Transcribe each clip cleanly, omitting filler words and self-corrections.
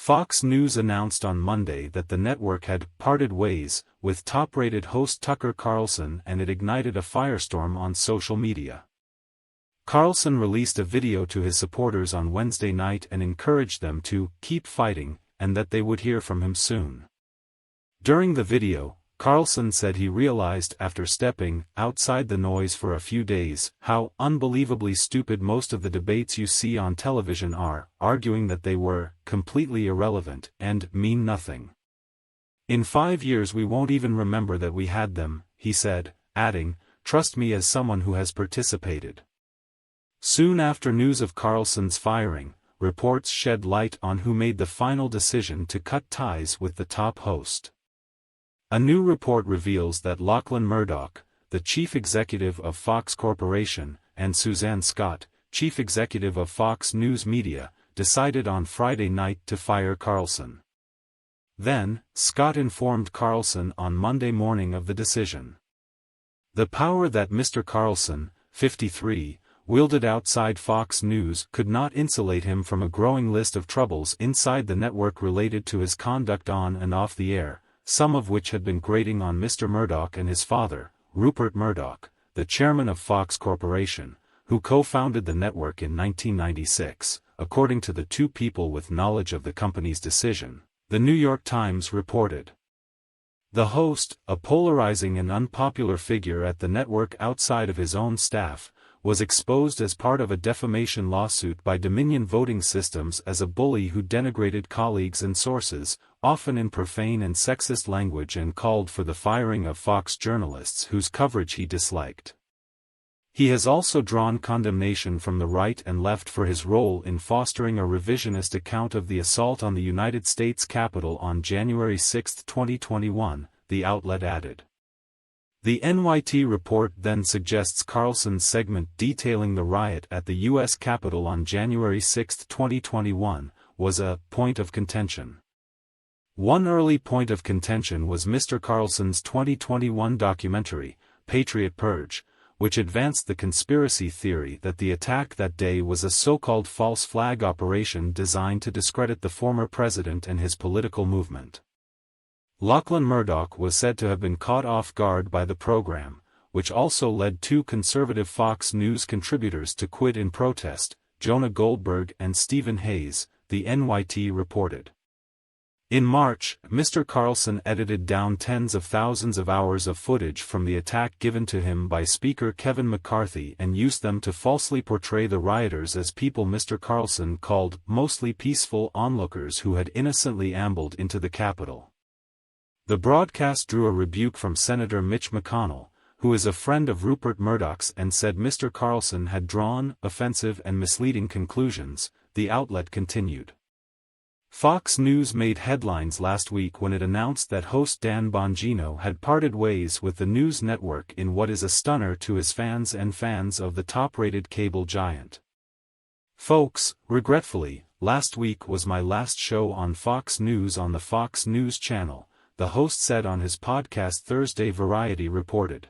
Fox News announced on Monday that the network had parted ways with top-rated host Tucker Carlson, and it ignited a firestorm on social media. Carlson released a video to his supporters on Wednesday night and encouraged them to keep fighting, and that they would hear from him soon. During the video, Carlson said he realized after stepping outside the noise for a few days how unbelievably stupid most of the debates you see on television are, arguing that they were completely irrelevant and mean nothing. "In 5 years we won't even remember that we had them," he said, adding, "Trust me as someone who has participated." Soon after news of Carlson's firing, reports shed light on who made the final decision to cut ties with the top host. A new report reveals that Lachlan Murdoch, the chief executive of Fox Corporation, and Suzanne Scott, chief executive of Fox News Media, decided on Friday night to fire Carlson. Then, Scott informed Carlson on Monday morning of the decision. The power that Mr. Carlson, 53, wielded outside Fox News could not insulate him from a growing list of troubles inside the network related to his conduct on and off the air, some of which had been grating on Mr. Murdoch and his father, Rupert Murdoch, the chairman of Fox Corporation, who co-founded the network in 1996, according to the two people with knowledge of the company's decision, The New York Times reported. The host, a polarizing and unpopular figure at the network outside of his own staff, was exposed as part of a defamation lawsuit by Dominion Voting Systems as a bully who denigrated colleagues and sources, often in profane and sexist language, and called for the firing of Fox journalists whose coverage he disliked. He has also drawn condemnation from the right and left for his role in fostering a revisionist account of the assault on the United States Capitol on January 6, 2021, the outlet added. The NYT report then suggests Carlson's segment detailing the riot at the U.S. Capitol on January 6, 2021, was a point of contention. One early point of contention was Mr. Carlson's 2021 documentary, Patriot Purge, which advanced the conspiracy theory that the attack that day was a so-called false flag operation designed to discredit the former president and his political movement. Lachlan Murdoch was said to have been caught off guard by the program, which also led two conservative Fox News contributors to quit in protest, Jonah Goldberg and Stephen Hayes, the NYT reported. In March, Mr. Carlson edited down tens of thousands of hours of footage from the attack given to him by Speaker Kevin McCarthy and used them to falsely portray the rioters as people Mr. Carlson called mostly peaceful onlookers who had innocently ambled into the Capitol. The broadcast drew a rebuke from Senator Mitch McConnell, who is a friend of Rupert Murdoch's, and said Mr. Carlson had drawn offensive and misleading conclusions, the outlet continued. Fox News made headlines last week when it announced that host Dan Bongino had parted ways with the news network in what is a stunner to his fans and fans of the top-rated cable giant. "Folks, regretfully, last week was my last show on Fox News on the Fox News channel," the host said on his podcast Thursday, Variety reported.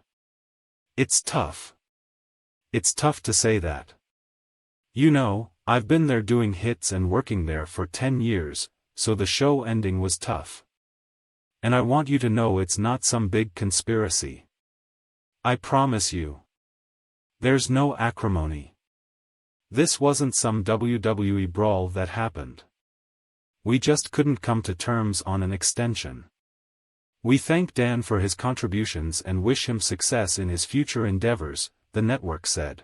It's tough. It's tough to say that. You know, I've been there doing hits and working there for 10 years, so the show ending was tough. And I want you to know it's not some big conspiracy. I promise you. There's no acrimony. This wasn't some WWE brawl that happened. We just couldn't come to terms on an extension. We thank Dan for his contributions and wish him success in his future endeavors, the network said.